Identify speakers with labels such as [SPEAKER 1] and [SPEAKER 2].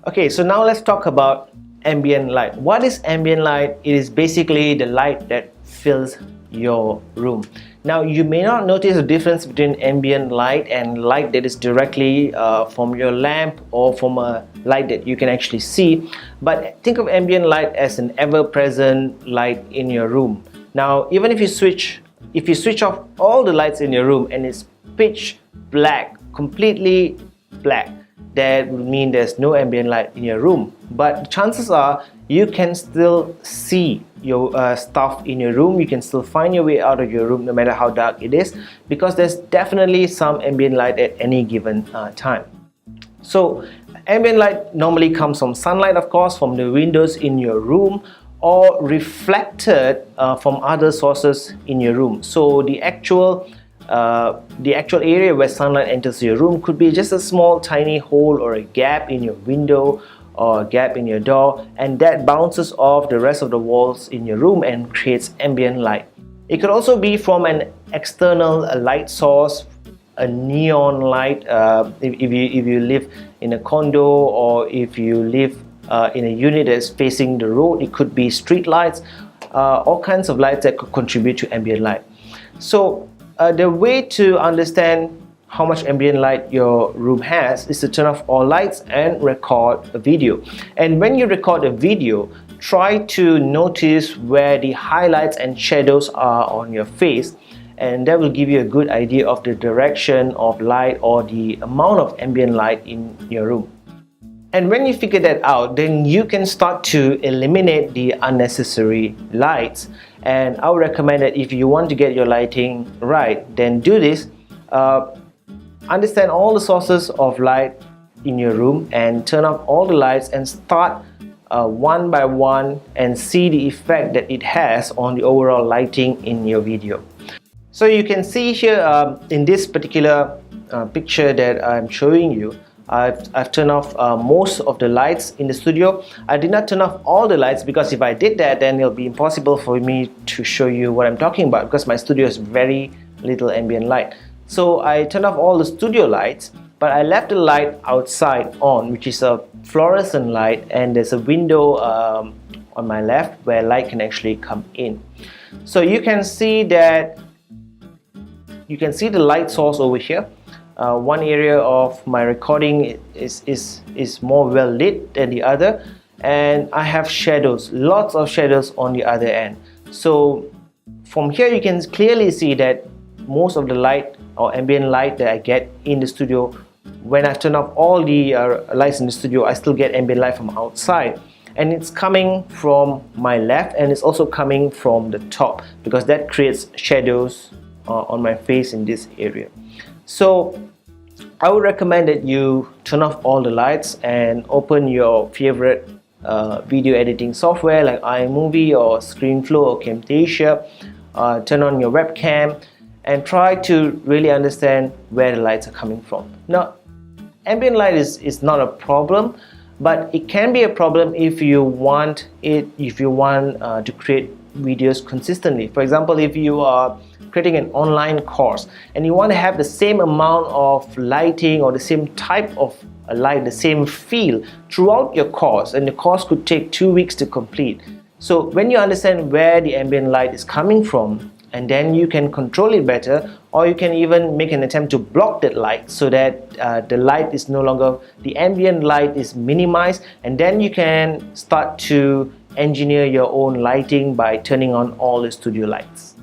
[SPEAKER 1] Okay, so now let's talk about ambient light. What is ambient light? It is basically the light that fills your room. Now, you may not notice the difference between ambient light and light that is directly from your lamp or from a light that you can actually see. But think of ambient light as an ever-present light in your room. Now, even if you switch off all the lights in your room and it's pitch black, completely black, that would mean there's no ambient light in your room. But chances are you can still see your stuff in your room. You can still find your way out of your room no matter how dark it is, because there's definitely some ambient light at any given time. So ambient light normally comes from sunlight, of course, from the windows in your room, or reflected from other sources in your room. So the actual area where sunlight enters your room could be just a small tiny hole or a gap in your window or a gap in your door, and that bounces off the rest of the walls in your room and creates ambient light. It could also be from an external light source, a neon light. If you live in a condo, or if you live in a unit that's facing the road, it could be street lights, all kinds of lights that could contribute to ambient light. So the way to understand how much ambient light your room has is to turn off all lights and record a video. And when you record a video, try to notice where the highlights and shadows are on your face, and that will give you a good idea of the direction of light or the amount of ambient light in your room. And when you figure that out, then you can start to eliminate the unnecessary lights. And I would recommend that if you want to get your lighting right, then do this. Understand all the sources of light in your room and turn off all the lights and start one by one and see the effect that it has on the overall lighting in your video. So you can see here in this particular picture that I'm showing you, I've turned off most of the lights in the studio. I did not turn off all the lights, because if I did that, then it'll be impossible for me to show you what I'm talking about, because my studio has very little ambient light. So I turned off all the studio lights, but I left the light outside on, which is a fluorescent light, and there's a window on my left where light can actually come in. So you can see that the light source over here. One area of my recording is more well lit than the other, and I have shadows, lots of shadows on the other end. So from here you can clearly see that most of the light or ambient light that I get in the studio, when I turn off all the lights in the studio, I still get ambient light from outside, and it's coming from my left, and it's also coming from the top, because that creates shadows on my face in this area. So I would recommend that you turn off all the lights and open your favorite video editing software like iMovie or ScreenFlow or Camtasia. Turn on your webcam and try to really understand where the lights are coming from. Now, ambient light is not a problem, but it can be a problem if you want to create videos consistently. For example, if you are creating an online course and you want to have the same amount of lighting or the same type of light, the same feel throughout your course, and the course could take 2 weeks to complete. So when you understand where the ambient light is coming from, and then you can control it better, or you can even make an attempt to block that light so that the ambient light is minimized, and then you can start to engineer your own lighting by turning on all the studio lights.